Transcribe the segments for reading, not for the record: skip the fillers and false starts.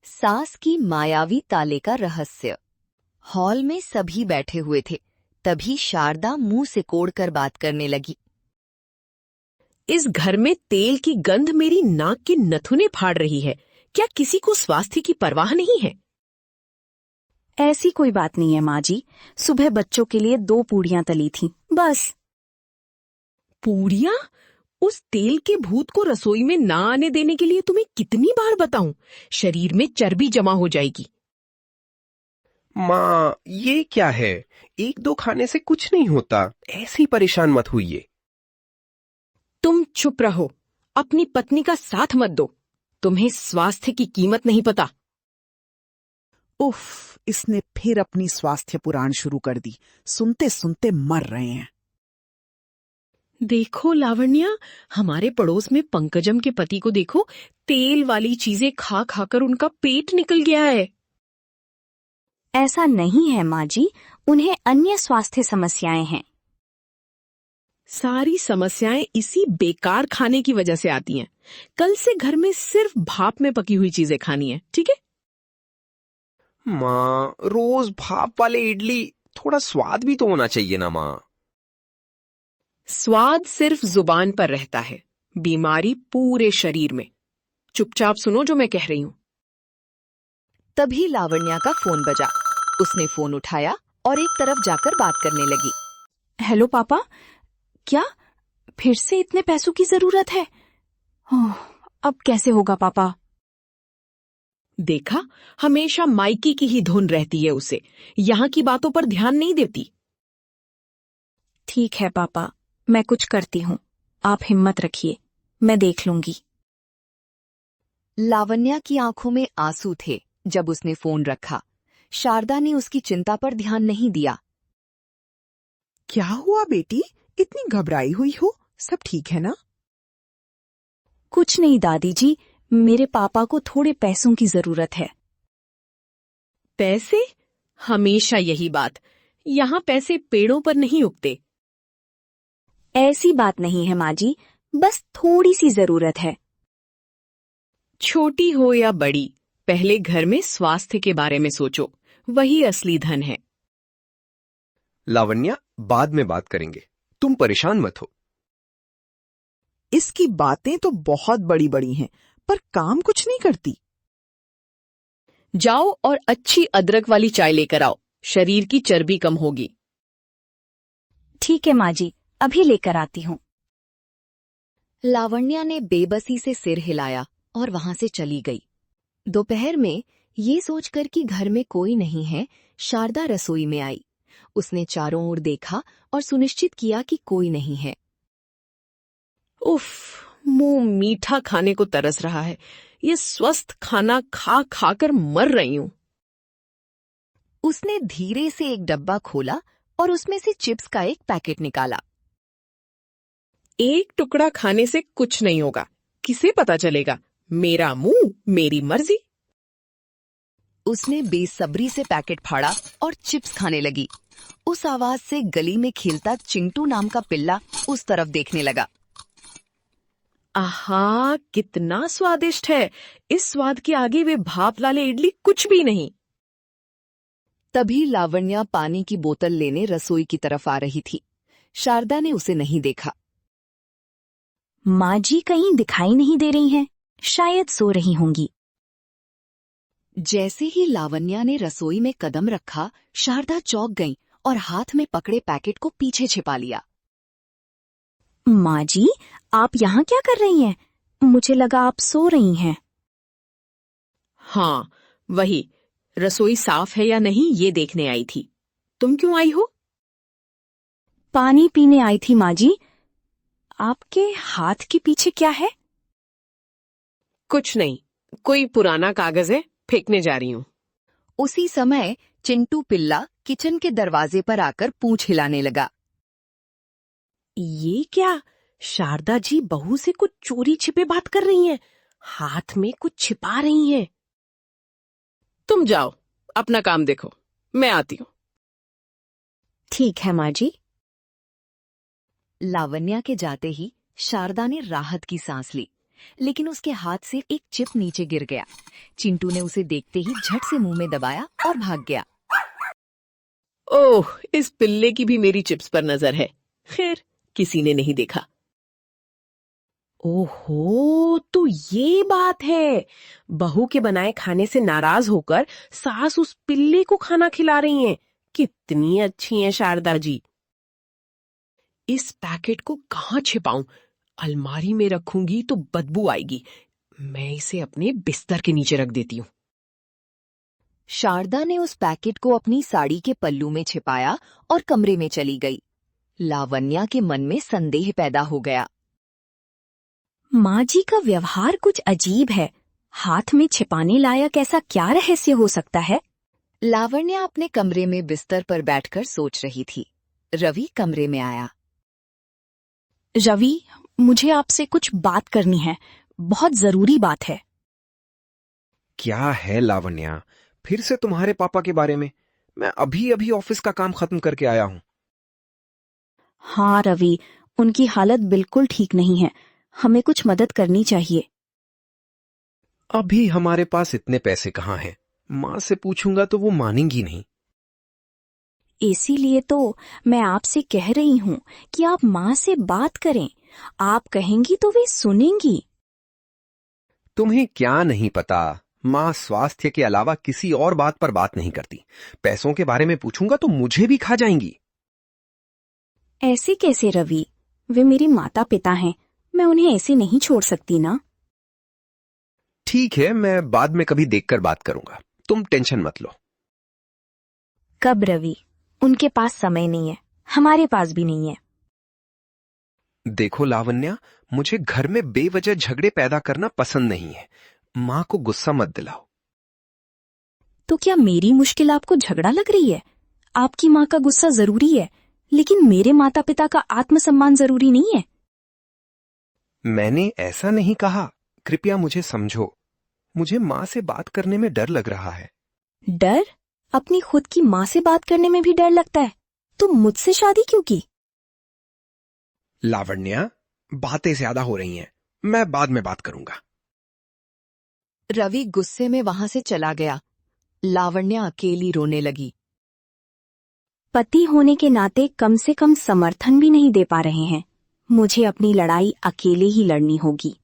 सास की मायावी ताले का रहस्य। हॉल में सभी बैठे हुए थे। तभी शारदा मुंह सिकोड़ कर बात करने लगी। इस घर में तेल की गंध मेरी नाक के नथुने फाड़ रही है। क्या किसी को स्वास्थ्य की परवाह नहीं है? ऐसी कोई बात नहीं है माँ जी। सुबह बच्चों के लिए 2 पूड़ियां तली थीं, बस। पूड़ियां? उस तेल के भूत को रसोई में ना आने देने के लिए तुम्हें कितनी बार बताऊं? शरीर में चर्बी जमा हो जाएगी। माँ, ये क्या है? 1-2 खाने से कुछ नहीं होता, ऐसे ही परेशान मत होइए। तुम चुप रहो, अपनी पत्नी का साथ मत दो। तुम्हें स्वास्थ्य की कीमत नहीं पता। उफ, इसने फिर अपनी स्वास्थ्य पुराण शुरू कर दी। सुनते सुनते मर रहे हैं। देखो लावण्या, हमारे पड़ोस में पंकजम के पति को देखो, तेल वाली चीजें खा खाकर उनका पेट निकल गया है। ऐसा नहीं है माँ जी, उन्हें अन्य स्वास्थ्य समस्याएं हैं। सारी समस्याएं इसी बेकार खाने की वजह से आती हैं। कल से घर में सिर्फ भाप में पकी हुई चीजें खानी है, ठीक है? माँ, रोज भाप वाले इडली, थोड़ा स्वाद भी तो होना चाहिए ना माँ। स्वाद सिर्फ जुबान पर रहता है, बीमारी पूरे शरीर में। चुपचाप सुनो जो मैं कह रही हूँ। तभी लावण्या का फोन बजा। उसने फोन उठाया और एक तरफ जाकर बात करने लगी। हेलो पापा, क्या फिर से इतने पैसों की जरूरत है? ओह, अब कैसे होगा पापा? देखा, हमेशा मायके की ही धुन रहती है उसे, यहाँ की बातों पर ध्यान नहीं देती। ठीक है पापा, मैं कुछ करती हूँ। आप हिम्मत रखिए, मैं देख लूंगी। लावण्या की आंखों में आंसू थे जब उसने फोन रखा। शारदा ने उसकी चिंता पर ध्यान नहीं दिया। क्या हुआ बेटी, इतनी घबराई हुई हो? सब ठीक है ना? कुछ नहीं दादी जी, मेरे पापा को थोड़े पैसों की जरूरत है। पैसे? हमेशा यही बात। यहाँ पैसे पेड़ों पर नहीं उगते। ऐसी बात नहीं है माँ जी, बस थोड़ी सी जरूरत है। छोटी हो या बड़ी, पहले घर में स्वास्थ्य के बारे में सोचो, वही असली धन है। लावण्या, बाद में बात करेंगे, तुम परेशान मत हो। इसकी बातें तो बहुत बड़ी बड़ी हैं, पर काम कुछ नहीं करती। जाओ और अच्छी अदरक वाली चाय लेकर आओ, शरीर की चर्बी कम होगी। ठीक है माँ जी, अभी लेकर आती हूँ। लावण्या ने बेबसी से सिर हिलाया और वहां से चली गई। दोपहर में ये सोचकर कि घर में कोई नहीं है, शारदा रसोई में आई। उसने चारों ओर देखा और सुनिश्चित किया कि कोई नहीं है। उफ, मुंह मीठा खाने को तरस रहा है। ये स्वस्थ खाना खा खाकर मर रही हूं। उसने धीरे से एक डब्बा खोला और उसमें से चिप्स का एक पैकेट निकाला। एक टुकड़ा खाने से कुछ नहीं होगा, किसे पता चलेगा? मेरा मुंह, मेरी मर्जी। उसने बेसब्री से पैकेट फाड़ा और चिप्स खाने लगी। उस आवाज से गली में खेलता चिंटू नाम का पिल्ला उस तरफ देखने लगा। आहा, कितना स्वादिष्ट है। इस स्वाद के आगे वे भाप वाले इडली कुछ भी नहीं। तभी लावण्या पानी की बोतल लेने रसोई की तरफ आ रही थी। शारदा ने उसे नहीं देखा। माँ जी कहीं दिखाई नहीं दे रही हैं, शायद सो रही होंगी। जैसे ही लावण्या ने रसोई में कदम रखा, शारदा चौंक गई और हाथ में पकड़े पैकेट को पीछे छिपा लिया। माँ जी, आप यहाँ क्या कर रही हैं? मुझे लगा आप सो रही हैं। हाँ, वही, रसोई साफ है या नहीं ये देखने आई थी। तुम क्यों आई हो? पानी पीने आई थी माँ जी। आपके हाथ के पीछे क्या है? कुछ नहीं, कोई पुराना कागज है, फेंकने जा रही हूँ। उसी समय चिंटू पिल्ला किचन के दरवाजे पर आकर पूंछ हिलाने लगा। ये क्या? शारदा जी बहू से कुछ चोरी छिपे बात कर रही हैं, हाथ में कुछ छिपा रही हैं। तुम जाओ, अपना काम देखो, मैं आती हूँ। ठीक है माँ जी। लावण्या के जाते ही शारदा ने राहत की सांस ली। लेकिन उसके हाथ से एक चिप नीचे गिर गया। चिंटू ने उसे देखते ही झट से मुंह में दबाया और भाग गया। ओह, इस पिल्ले की भी मेरी चिप्स पर नजर है। खैर, किसी ने नहीं देखा। ओहो, तो ये बात है। बहू के बनाए खाने से नाराज होकर सास उस पिल्ले को खाना खिला रही हैं। कितनी अच्छी हैं शारदा जी। इस पैकेट को कहाँ छिपाऊं? अलमारी में रखूंगी तो बदबू आएगी। मैं इसे अपने बिस्तर के नीचे रख देती हूँ। शारदा ने उस पैकेट को अपनी साड़ी के पल्लू में छिपाया और कमरे में चली गई। लावण्या के मन में संदेह पैदा हो गया। माँ जी का व्यवहार कुछ अजीब है। हाथ में छिपाने लायक ऐसा क्या रहस्य हो सकता है? लावण्या अपने कमरे में बिस्तर पर बैठकर सोच रही थी। रवि कमरे में आया। रवि, मुझे आपसे कुछ बात करनी है। बहुत जरूरी बात है। क्या है लावण्या? फिर से तुम्हारे पापा के बारे में? मैं अभी अभी ऑफिस का काम खत्म करके आया हूँ। हाँ रवि, उनकी हालत बिल्कुल ठीक नहीं है। हमें कुछ मदद करनी चाहिए। अभी हमारे पास इतने पैसे कहाँ हैं? माँ से पूछूंगा तो वो मानेंगी नहीं। इसीलिए तो मैं आपसे कह रही हूँ कि आप माँ से बात करें। आप कहेंगी तो वे सुनेंगी। तुम्हें क्या नहीं पता, माँ स्वास्थ्य के अलावा किसी और बात पर बात नहीं करती। पैसों के बारे में पूछूंगा तो मुझे भी खा जाएंगी। ऐसे कैसे रवि? वे मेरे माता पिता हैं। मैं उन्हें ऐसे नहीं छोड़ सकती ना। ठीक है, मैं बाद में कभी देखकर बात करूंगा। तुम टेंशन मत लो। कब रवि? उनके पास समय नहीं है, हमारे पास भी नहीं है। देखो लावण्या, मुझे घर में बेवजह झगड़े पैदा करना पसंद नहीं है। माँ को गुस्सा मत दिलाओ। तो क्या मेरी मुश्किल आपको झगड़ा लग रही है? आपकी माँ का गुस्सा जरूरी है, लेकिन मेरे माता पिता का आत्मसम्मान जरूरी नहीं है। मैंने ऐसा नहीं कहा। कृपया मुझे समझो। मुझे माँ से बात करने में डर लग रहा है। डर? अपनी खुद की माँ से बात करने में भी डर लगता है? तो मुझसे शादी क्यों की? लावण्या, बातें ज्यादा हो रही हैं। मैं बाद में बात करूंगा। रवि गुस्से में वहां से चला गया। लावण्या अकेली रोने लगी। पति होने के नाते कम से कम समर्थन भी नहीं दे पा रहे हैं। मुझे अपनी लड़ाई अकेले ही लड़नी होगी।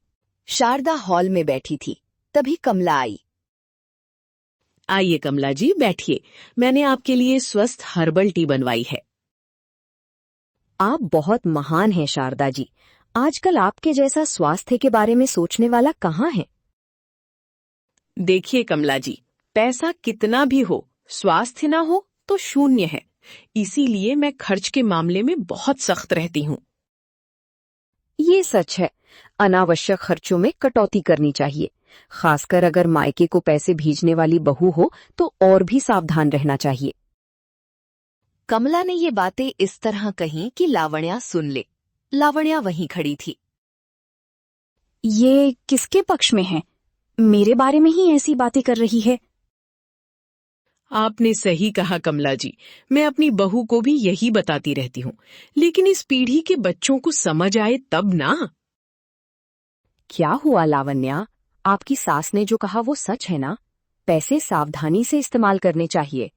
शारदा हॉल में बैठी थी, तभी कमला आई। आइए कमला जी, बैठिए। मैंने आपके लिए स्वस्थ हर्बल टी बनवाई है। आप बहुत महान हैं शारदा जी। आजकल आपके जैसा स्वास्थ्य के बारे में सोचने वाला कहाँ है? देखिए कमला जी, पैसा कितना भी हो, स्वास्थ्य ना हो तो शून्य है। इसीलिए मैं खर्च के मामले में बहुत सख्त रहती हूँ। ये सच है। अनावश्यक खर्चों में कटौती करनी चाहिए। खासकर अगर मायके को पैसे भेजने वाली बहू हो तो और भी सावधान रहना चाहिए। कमला ने ये बातें इस तरह कहीं कि लावण्या सुन ले। लावण्या वहीं खड़ी थी। ये किसके पक्ष में है? मेरे बारे में ही ऐसी बातें कर रही है। आपने सही कहा कमला जी, मैं अपनी बहू को भी यही बताती रहती हूँ, लेकिन इस पीढ़ी के बच्चों को समझ आए तब ना। क्या हुआ लावण्या? आपकी सास ने जो कहा वो सच है ना? पैसे सावधानी से इस्तेमाल करने चाहिए।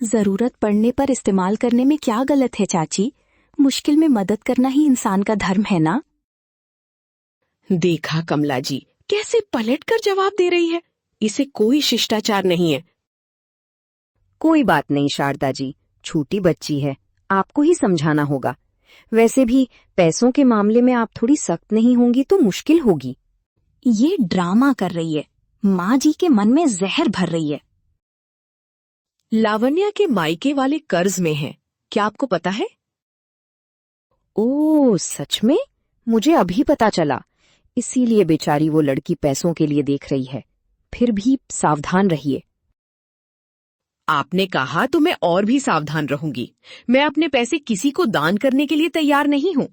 जरूरत पड़ने पर इस्तेमाल करने में क्या गलत है चाची? मुश्किल में मदद करना ही इंसान का धर्म है ना। देखा कमला जी, कैसे पलटकर जवाब दे रही है। इसे कोई शिष्टाचार नहीं है। कोई बात नहीं शारदा जी, छोटी बच्ची है, आपको ही समझाना होगा। वैसे भी पैसों के मामले में आप थोड़ी सख्त नहीं होंगी तो मुश्किल होगी। ये ड्रामा कर रही है। माँ जी के मन में जहर भर रही है। लावण्या के मायके वाले कर्ज में हैं, क्या आपको पता है? ओह सच में? मुझे अभी पता चला। इसीलिए बेचारी वो लड़की पैसों के लिए देख रही है। फिर भी सावधान रहिए। आपने कहा तो मैं और भी सावधान रहूंगी। मैं अपने पैसे किसी को दान करने के लिए तैयार नहीं हूँ।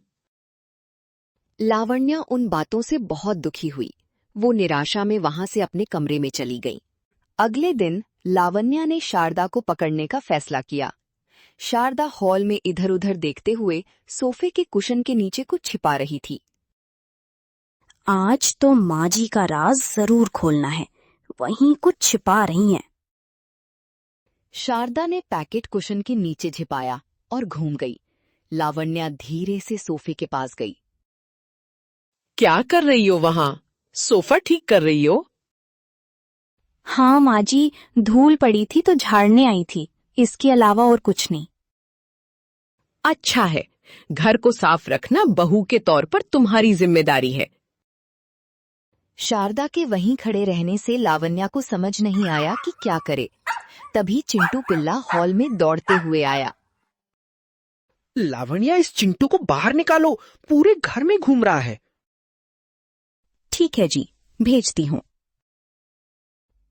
लावण्या उन बातों से बहुत दुखी हुई। वो निराशा में वहां से अपने कमरे में चली गई। अगले दिन लावण्या ने शारदा को पकड़ने का फैसला किया। शारदा हॉल में इधर उधर देखते हुए सोफे के कुशन के नीचे कुछ छिपा रही थी। आज तो माँ जी का राज जरूर खोलना है, वहीं कुछ छिपा रही हैं। शारदा ने पैकेट कुशन के नीचे छिपाया और घूम गई। लावण्या धीरे से सोफे के पास गई। क्या कर रही हो वहां? सोफा ठीक कर रही हो? हाँ माँ जी, धूल पड़ी थी तो झाड़ने आई थी, इसके अलावा और कुछ नहीं। अच्छा है, घर को साफ रखना बहू के तौर पर तुम्हारी जिम्मेदारी है। शारदा के वहीं खड़े रहने से लावण्या को समझ नहीं आया कि क्या करे। तभी चिंटू पिल्ला हॉल में दौड़ते हुए आया। लावण्या, इस चिंटू को बाहर निकालो, पूरे घर में घूम रहा है। ठीक है जी, भेजती हूँ।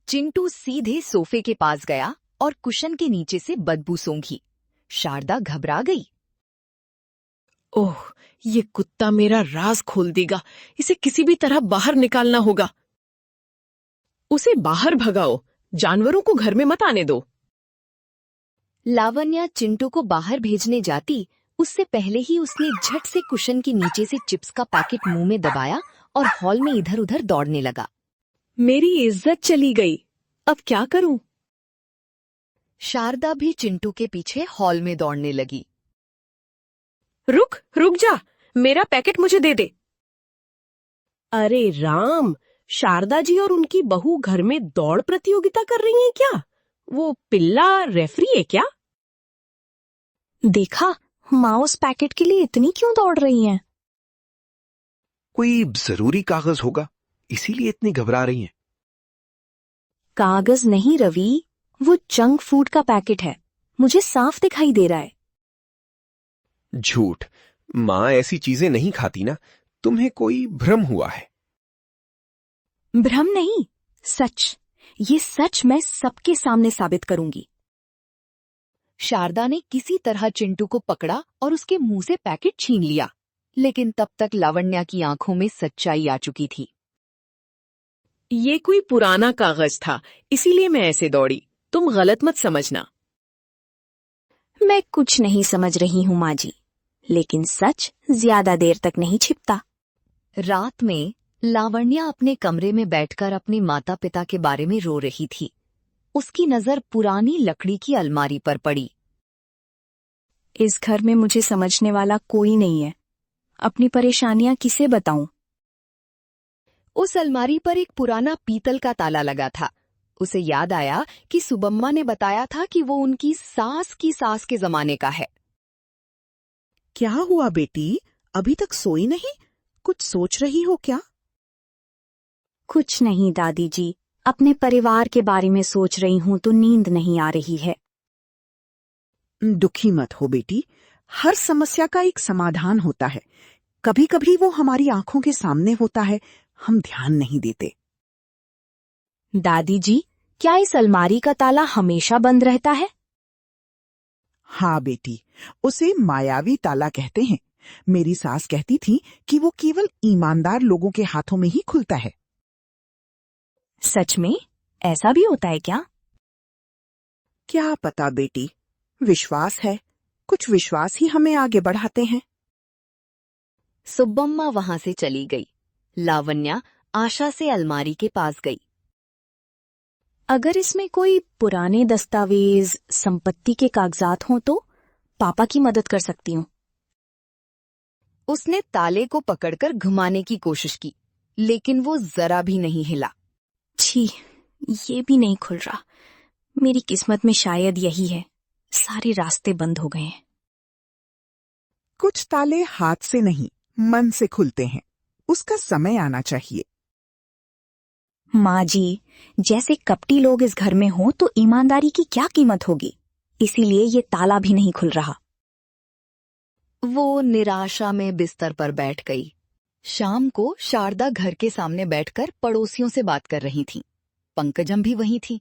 चिंटू सीधे सोफे के पास गया और कुशन के नीचे से बदबू सूंघी। शारदा घबरा गई। ओह, ये कुत्ता मेरा राज खोल देगा। इसे किसी भी तरह बाहर निकालना होगा। उसे बाहर भगाओ, जानवरों को घर में मत आने दो। लावण्या चिंटू को बाहर भेजने जाती, उससे पहले ही उसने झट से कुशन के नीचे से चिप्स का पैकेट मुंह में दबाया और हॉल में इधर उधर दौड़ने लगा। मेरी इज्जत चली गई, अब क्या करूं? शारदा भी चिंटू के पीछे हॉल में दौड़ने लगी। रुक रुक जा, मेरा पैकेट मुझे दे दे। अरे राम, शारदा जी और उनकी बहू घर में दौड़ प्रतियोगिता कर रही हैं क्या? वो पिल्ला रेफरी है क्या? देखा, माँ उस पैकेट के लिए इतनी क्यों दौड़ रही हैं? कोई जरूरी कागज होगा, इसीलिए इतनी घबरा रही हैं। कागज नहीं रवि, वो जंक फूड का पैकेट है, मुझे साफ दिखाई दे रहा है। झूठ, माँ ऐसी चीजें नहीं खाती ना, तुम्हें कोई भ्रम हुआ है। भ्रम नहीं, सच। ये सच मैं सबके सामने साबित करूंगी। शारदा ने किसी तरह चिंटू को पकड़ा और उसके मुंह से पैकेट छीन लिया, लेकिन तब तक लावण्या की आंखों में सच्चाई आ चुकी थी। ये कोई पुराना कागज था, इसीलिए मैं ऐसे दौड़ी। तुम गलत मत समझना। मैं कुछ नहीं समझ रही हूँ माँ जी, लेकिन सच ज्यादा देर तक नहीं छिपता। रात में लावण्या अपने कमरे में बैठकर अपने माता पिता के बारे में रो रही थी। उसकी नजर पुरानी लकड़ी की अलमारी पर पड़ी। इस घर में मुझे समझने वाला कोई नहीं है, अपनी परेशानियां किसे बताऊं? उस अलमारी पर एक पुराना पीतल का ताला लगा था। उसे याद आया कि सुबम्मा ने बताया था कि वो उनकी सास की सास के जमाने का है। क्या हुआ बेटी, अभी तक सोई नहीं? कुछ सोच रही हो क्या? कुछ नहीं दादी जी, अपने परिवार के बारे में सोच रही हूँ तो नींद नहीं आ रही है। दुखी मत हो बेटी, हर समस्या का एक समाधान होता है। कभी कभी वो हमारी आंखों के सामने होता है, हम ध्यान नहीं देते। दादी जी, क्या इस अलमारी का ताला हमेशा बंद रहता है? हाँ बेटी, उसे मायावी ताला कहते हैं। मेरी सास कहती थी कि वो केवल ईमानदार लोगों के हाथों में ही खुलता है। सच में ऐसा भी होता है क्या? क्या पता बेटी, विश्वास है, कुछ विश्वास ही हमें आगे बढ़ाते हैं। सुब्बम्मा वहां से चली गई। लावण्या आशा से अलमारी के पास गई। अगर इसमें कोई पुराने दस्तावेज, संपत्ति के कागजात हों तो पापा की मदद कर सकती हूँ। उसने ताले को पकड़कर घुमाने की कोशिश की, लेकिन वो जरा भी नहीं हिला। छी, ये भी नहीं खुल रहा। मेरी किस्मत में शायद यही है, सारे रास्ते बंद हो गए हैं। कुछ ताले हाथ से नहीं, मन से खुलते हैं। उसका समय आना चाहिए। माँ जी, जैसे कपटी लोग इस घर में हों तो ईमानदारी की क्या कीमत होगी? इसीलिए ये ताला भी नहीं खुल रहा। वो निराशा में बिस्तर पर बैठ गई। शाम को शारदा घर के सामने बैठकर पड़ोसियों से बात कर रही थी। पंकजम भी वहीं थी।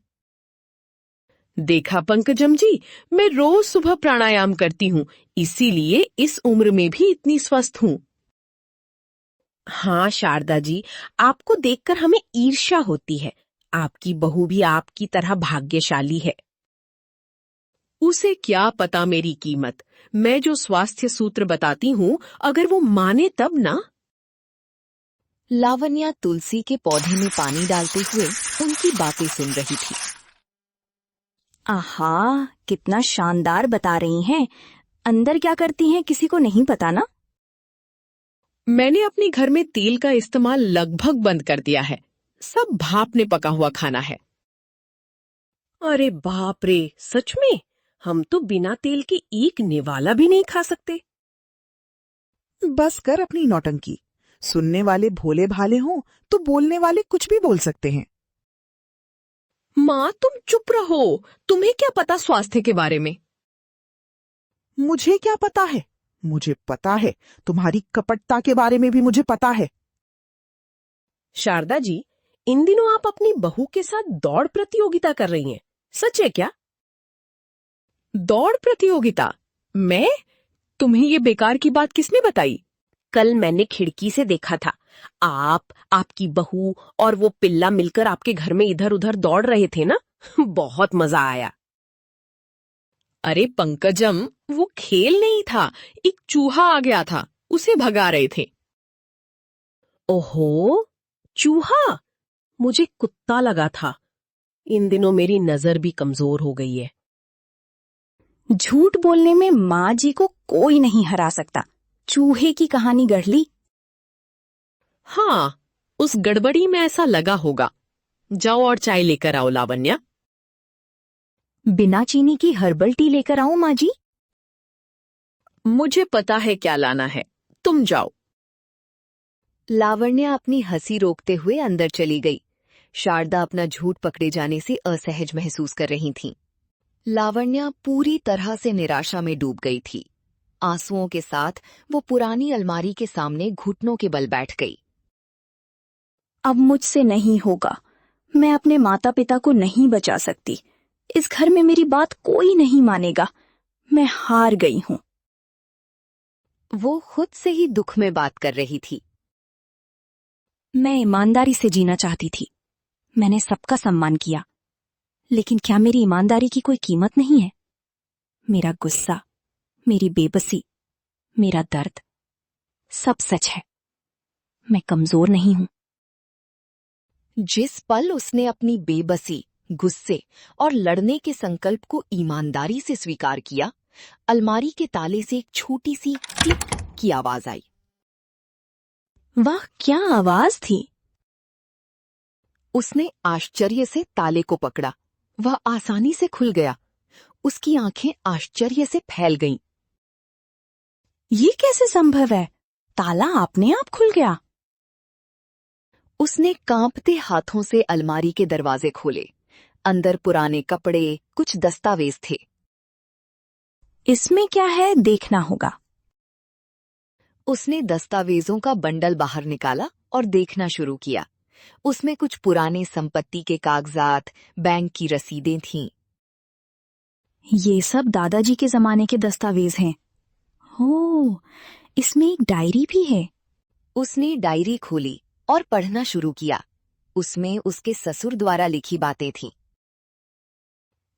देखा पंकजम जी, मैं रोज सुबह प्राणायाम करती हूँ, इसीलिए इस उम्र में भी इतनी स्वस्थ हूँ। हाँ शारदा जी, आपको देखकर हमें ईर्ष्या होती है। आपकी बहू भी आपकी तरह भाग्यशाली है। उसे क्या पता मेरी कीमत। मैं जो स्वास्थ्य सूत्र बताती हूँ, अगर वो माने तब ना। लावण्या तुलसी के पौधे में पानी डालते हुए उनकी बातें सुन रही थी। आहा, कितना शानदार बता रही हैं। अंदर क्या करती हैं किसी को नहीं पता ना? मैंने अपने घर में तेल का इस्तेमाल लगभग बंद कर दिया है। सब भाप ने पका हुआ खाना है। अरे बाप रे, सच में? हम तो बिना तेल के एक निवाला भी नहीं खा सकते। बस कर अपनी नौटंकी। सुनने वाले भोले भाले हों तो बोलने वाले कुछ भी बोल सकते हैं। माँ, तुम चुप रहो। तुम्हें क्या पता स्वास्थ्य के बारे में? मुझे क्या पता है? मुझे पता है। तुम्हारी कपटता के बारे में भी मुझे पता है। शारदा जी, इन दिनों आप अपनी बहू के साथ दौड़ प्रतियोगिता कर रही हैं। सच है क्या? दौड़ प्रतियोगिता? मैं? तुम्हें ये बेकार की बात किसने बताई? कल मैंने खिड़की से देखा था। आप, आपकी बहू और वो पिल्ला मिलकर आपके घर में इधर उधर दौड़ रहे थे ना। बहुत मजा आया। अरे पंकजम, वो खेल नहीं था, एक चूहा आ गया था, उसे भगा रहे थे। ओहो, चूहा? मुझे कुत्ता लगा था। इन दिनों मेरी नजर भी कमजोर हो गई है। झूठ बोलने में माँ जी को कोई नहीं हरा सकता। चूहे की कहानी गढ़ ली। हाँ, उस गड़बड़ी में ऐसा लगा होगा। जाओ और चाय लेकर आओ लावण्या। बिना चीनी की हर्बल टी लेकर आऊं माँ जी? मुझे पता है क्या लाना है, तुम जाओ। लावण्या अपनी हंसी रोकते हुए अंदर चली गई। शारदा अपना झूठ पकड़े जाने से असहज महसूस कर रही थीं। लावण्या पूरी तरह से निराशा में डूब गई थी। आंसुओं के साथ वो पुरानी अलमारी के सामने घुटनों के बल बैठ गई। अब मुझसे नहीं होगा। मैं अपने माता पिता को नहीं बचा सकती। इस घर में मेरी बात कोई नहीं मानेगा। मैं हार गई हूँ। वो खुद से ही दुख में बात कर रही थी। मैं ईमानदारी से जीना चाहती थी। मैंने सबका सम्मान किया। लेकिन क्या मेरी ईमानदारी की कोई कीमत नहीं है? मेरा गुस्सा, मेरी बेबसी, मेरा दर्द, सब सच है। मैं कमजोर नहीं हूं। जिस पल उसने अपनी बेबसी, गुस्से और लड़ने के संकल्प को ईमानदारी से स्वीकार किया, अलमारी के ताले से एक छोटी सी क्लिक की आवाज आई। वाह, क्या आवाज थी! उसने आश्चर्य से ताले को पकड़ा। वह आसानी से खुल गया। उसकी आंखें आश्चर्य से फैल गईं। ये कैसे संभव है? ताला अपने आप खुल गया। उसने कांपते हाथों से अलमारी के दरवाजे खोले। अंदर पुराने कपड़े, कुछ दस्तावेज थे। इसमें क्या है, देखना होगा। उसने दस्तावेजों का बंडल बाहर निकाला और देखना शुरू किया। उसमें कुछ पुराने संपत्ति के कागजात, बैंक की रसीदें थीं। ये सब दादाजी के जमाने के दस्तावेज हैं। हो, इसमें एक डायरी भी है। उसने डायरी खोली और पढ़ना शुरू किया। उसमें उसके ससुर द्वारा लिखी बातें थीं।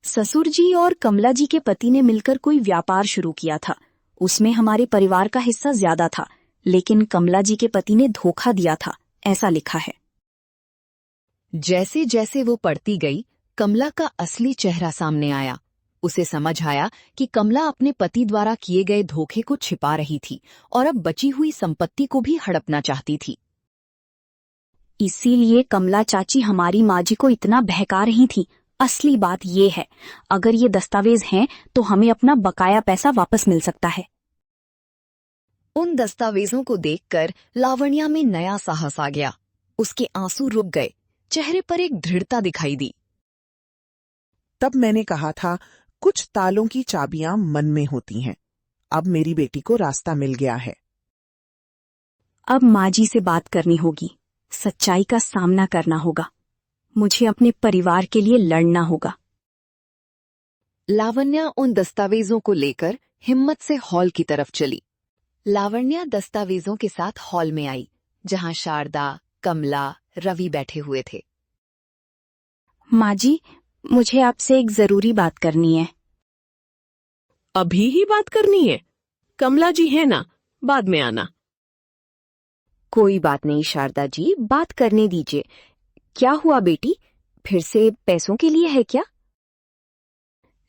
ससुर जी और कमला जी के पति ने मिलकर कोई व्यापार शुरू किया था। उसमें हमारे परिवार का हिस्सा ज्यादा था, लेकिन कमला जी के पति ने धोखा दिया था, ऐसा लिखा है। जैसे जैसे वो पढ़ती गई, कमला का असली चेहरा सामने आया। उसे समझ आया कि कमला अपने पति द्वारा किए गए धोखे को छिपा रही थी और अब बची हुई संपत्ति को भी हड़पना चाहती थी। इसीलिए कमला चाची हमारी माँ जी को इतना बहका रही थी। असली बात ये है, अगर ये दस्तावेज हैं तो हमें अपना बकाया पैसा वापस मिल सकता है। उन दस्तावेजों को देखकर लावण्या में नया साहस आ गया। उसके आंसू रुक गए, चेहरे पर एक दृढ़ता दिखाई दी। तब मैंने कहा था, कुछ तालों की चाबियां मन में होती हैं। अब मेरी बेटी को रास्ता मिल गया है। अब माँ जी से बात करनी होगी, सच्चाई का सामना करना होगा। मुझे अपने परिवार के लिए लड़ना होगा। लावण्या उन दस्तावेजों को लेकर हिम्मत से हॉल की तरफ चली। लावण्या दस्तावेजों के साथ हॉल में आई, जहां शारदा, कमला, रवि बैठे हुए थे। माँ जी, मुझे आपसे एक जरूरी बात करनी है। अभी ही बात करनी है? कमला जी है ना, बाद में आना। कोई बात नहीं शारदा जी, बात करने दीजिए। क्या हुआ बेटी, फिर से पैसों के लिए है क्या?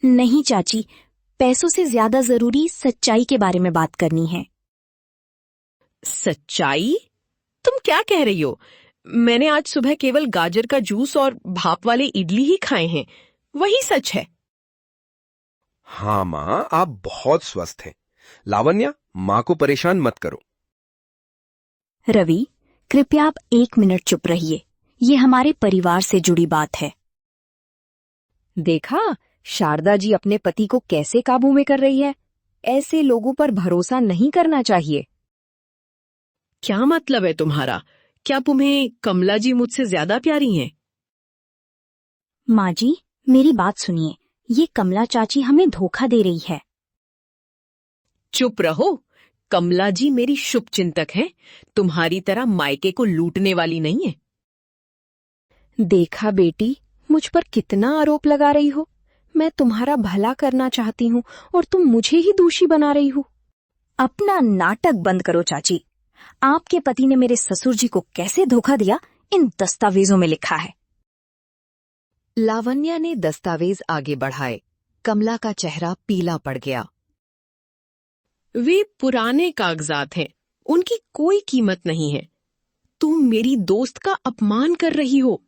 नहीं चाची, पैसों से ज्यादा जरूरी सच्चाई के बारे में बात करनी है। सच्चाई? तुम क्या कह रही हो? मैंने आज सुबह केवल गाजर का जूस और भाप वाले इडली ही खाए हैं, वही सच है। हाँ माँ, आप बहुत स्वस्थ हैं। लावण्या, माँ को परेशान मत करो। रवि, कृपया आप 1 मिनट चुप रहिए। ये हमारे परिवार से जुड़ी बात है। देखा, शारदा जी अपने पति को कैसे काबू में कर रही है। ऐसे लोगों पर भरोसा नहीं करना चाहिए। क्या मतलब है तुम्हारा? क्या तुम्हें कमला जी मुझसे ज्यादा प्यारी हैं? माँ जी, मेरी बात सुनिए। ये कमला चाची हमें धोखा दे रही है। चुप रहो। कमला जी मेरी शुभचिंतक हैं, तुम्हारी तरह मायके को लूटने वाली नहीं है। देखा बेटी, मुझ पर कितना आरोप लगा रही हो। मैं तुम्हारा भला करना चाहती हूँ और तुम मुझे ही दोषी बना रही हो। अपना नाटक बंद करो चाची। आपके पति ने मेरे ससुर जी को कैसे धोखा दिया, इन दस्तावेजों में लिखा है। लावण्या ने दस्तावेज आगे बढ़ाए। कमला का चेहरा पीला पड़ गया। वे पुराने कागजात हैं, उनकी कोई कीमत नहीं है। तुम मेरी दोस्त का अपमान कर रही हो।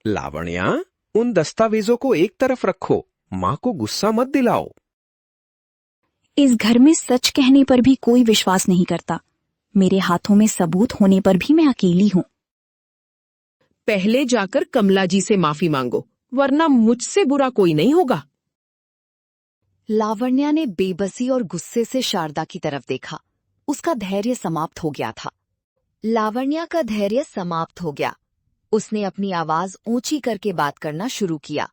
लावण्या, उन दस्तावेजों को एक तरफ रखो, माँ को गुस्सा मत दिलाओ। इस घर में सच कहने पर भी कोई विश्वास नहीं करता। मेरे हाथों में सबूत होने पर भी मैं अकेली हूँ। पहले जाकर कमला जी से माफी मांगो, वरना मुझसे बुरा कोई नहीं होगा। लावण्या ने बेबसी और गुस्से से शारदा की तरफ देखा। उसका धैर्य समाप्त हो गया था। लावण्या का धैर्य समाप्त हो गया। उसने अपनी आवाज ऊंची करके बात करना शुरू किया।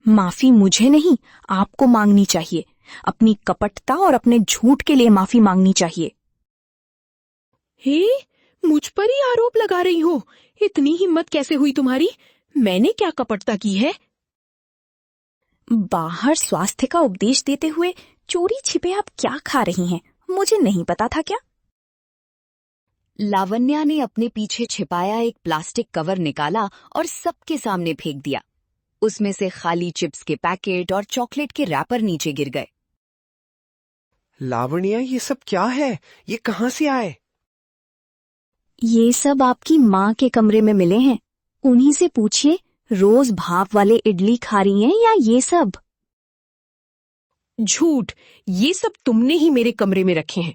माफी मुझे नहीं, आपको मांगनी चाहिए। अपनी कपटता और अपने झूठ के लिए माफी मांगनी चाहिए। हे, मुझ पर ही आरोप लगा रही हो? इतनी हिम्मत कैसे हुई तुम्हारी? मैंने क्या कपटता की है? बाहर स्वास्थ्य का उपदेश देते हुए चोरी छिपे आप क्या खा रही हैं? मुझे नहीं पता था क्या? लावण्या ने अपने पीछे छिपाया एक प्लास्टिक कवर निकाला और सबके सामने फेंक दिया। उसमें से खाली चिप्स के पैकेट और चॉकलेट के रैपर नीचे गिर गए। लावण्या, ये सब क्या है? ये कहाँ से आए? ये सब आपकी माँ के कमरे में मिले हैं। उन्हीं से पूछिए, रोज भाप वाले इडली खा रही हैं या ये सब? झूठ। ये सब तुमने ही मेरे कमरे में रखे हैं।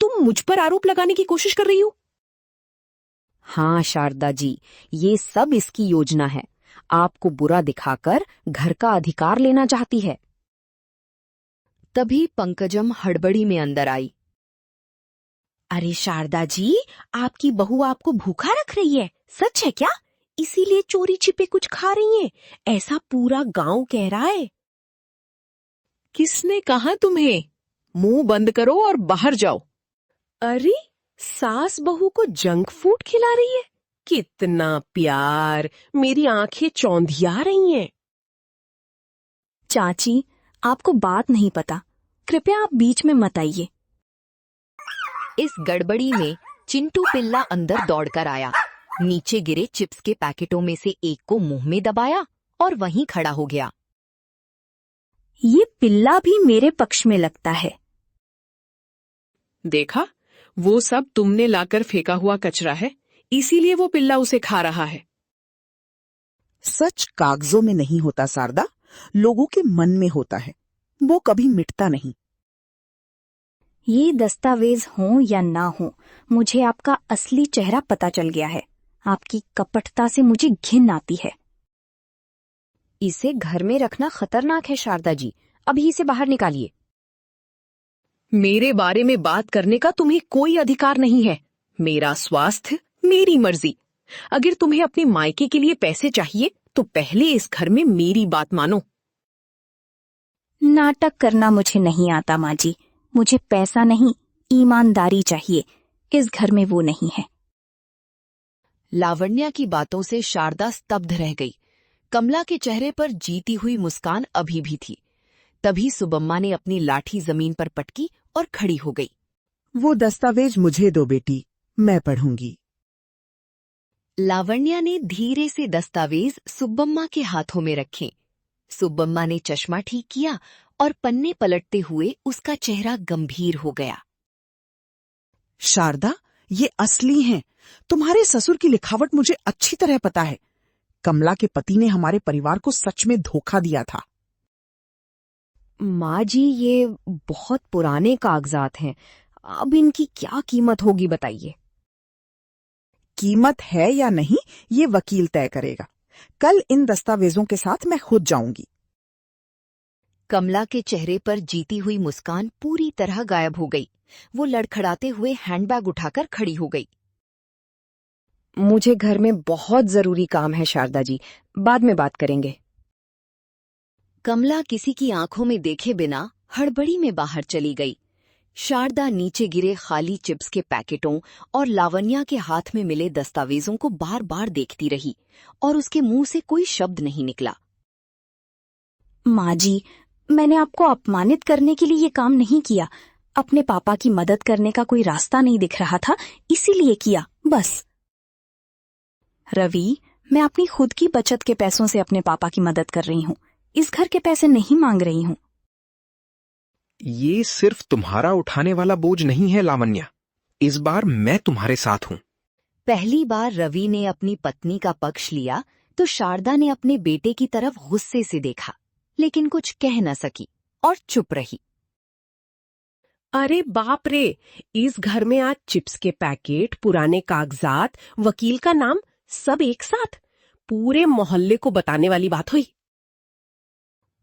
तुम मुझ पर आरोप लगाने की कोशिश कर रही हो। हाँ शारदा जी, ये सब इसकी योजना है। आपको बुरा दिखाकर घर का अधिकार लेना चाहती है। तभी पंकजम हड़बड़ी में अंदर आई। अरे शारदा जी, आपकी बहू आपको भूखा रख रही है, सच है क्या? इसीलिए चोरी छिपे कुछ खा रही हैं, ऐसा पूरा गांव कह रहा है। किसने कहा तुम्हें? मुंह बंद करो और बाहर जाओ। अरे, सास बहू को जंक फूड खिला रही है। कितना प्यार, मेरी आंखें चौंधिया रही हैं। चाची, आपको बात नहीं पता। कृपया आप बीच में मत आइए। इस गड़बड़ी में चिंटू पिल्ला अंदर दौड़कर आया। नीचे गिरे चिप्स के पैकेटों में से एक को मुंह में दबाया और वहीं खड़ा हो गया। ये पिल्ला भी मेरे पक्ष में लगता है। देखा, वो सब तुमने लाकर फेंका हुआ कचरा है, इसीलिए वो पिल्ला उसे खा रहा है। सच कागजों में नहीं होता शारदा, लोगों के मन में होता है। वो कभी मिटता नहीं। ये दस्तावेज हो या ना हो, मुझे आपका असली चेहरा पता चल गया है। आपकी कपटता से मुझे घिन आती है। इसे घर में रखना खतरनाक है शारदा जी, अभी इसे बाहर निकालिए। मेरे बारे में बात करने का तुम्हें कोई अधिकार नहीं है। मेरा स्वास्थ्य, मेरी मर्जी। अगर तुम्हें अपने मायके के लिए पैसे चाहिए तो पहले इस घर में मेरी बात मानो। नाटक करना मुझे नहीं आता माँ जी। मुझे पैसा नहीं, ईमानदारी चाहिए। इस घर में वो नहीं है। लावण्या की बातों से शारदा स्तब्ध रह गई। कमला के चेहरे पर जीती हुई मुस्कान अभी भी थी। तभी सुबम्मा ने अपनी लाठी जमीन पर पटकी और खड़ी हो गई। वो दस्तावेज मुझे दो बेटी, मैं पढ़ूंगी। लावण्या ने धीरे से दस्तावेज सुब्बम्मा के हाथों में रखे। सुब्बम्मा ने चश्मा ठीक किया और पन्ने पलटते हुए उसका चेहरा गंभीर हो गया। शारदा, ये असली हैं। तुम्हारे ससुर की लिखावट मुझे अच्छी तरह पता है। कमला के पति ने हमारे परिवार को सच में धोखा दिया था। माँ जी, ये बहुत पुराने कागजात हैं। अब इनकी क्या कीमत होगी बताइए। कीमत है या नहीं, ये वकील तय करेगा। कल इन दस्तावेजों के साथ मैं खुद जाऊंगी। कमला के चेहरे पर जीती हुई मुस्कान पूरी तरह गायब हो गई। वो लड़खड़ाते हुए हैंडबैग उठाकर खड़ी हो गई। मुझे घर में बहुत जरूरी काम है शारदा जी, बाद में बात करेंगे। कमला किसी की आंखों में देखे बिना हड़बड़ी में बाहर चली गई। शारदा नीचे गिरे खाली चिप्स के पैकेटों और लावण्या के हाथ में मिले दस्तावेजों को बार बार देखती रही और उसके मुंह से कोई शब्द नहीं निकला। माँ जी, मैंने आपको अपमानित करने के लिए ये काम नहीं किया। अपने पापा की मदद करने का कोई रास्ता नहीं दिख रहा था, इसीलिए किया, बस। रवि, मैं अपनी खुद की बचत के पैसों से अपने पापा की मदद कर रही हूँ। इस घर के पैसे नहीं मांग रही हूँ। ये सिर्फ तुम्हारा उठाने वाला बोझ नहीं है लावण्या, इस बार मैं तुम्हारे साथ हूं। पहली बार रवि ने अपनी पत्नी का पक्ष लिया तो शारदा ने अपने बेटे की तरफ गुस्से से देखा, लेकिन कुछ कह न सकी और चुप रही। अरे बाप रे, इस घर में आज चिप्स के पैकेट, पुराने कागजात, वकील का नाम, सब एक साथ। पूरे मोहल्ले को बताने वाली बात हुई।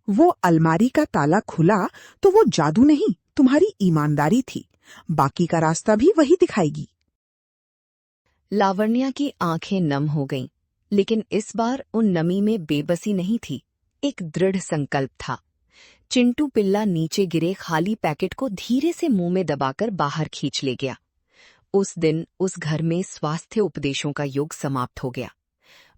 वो अलमारी का ताला खुला तो वो जादू नहीं, तुम्हारी ईमानदारी थी। बाकी का रास्ता भी वही दिखाएगी। लावण्या की आंखें नम हो गईं, लेकिन इस बार उन नमी में बेबसी नहीं थी, एक दृढ़ संकल्प था। चिंटू पिल्ला नीचे गिरे खाली पैकेट को धीरे से मुंह में दबाकर बाहर खींच ले गया। उस दिन उस घर में स्वास्थ्य उपदेशों का युग समाप्त हो गया।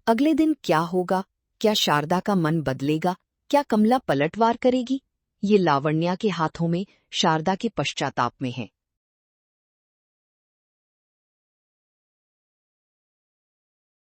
अगले दिन क्या होगा? क्या शारदा का मन बदलेगा? क्या कमला पलटवार करेगी? ये लावण्या के हाथों में, शारदा के पश्चाताप में है।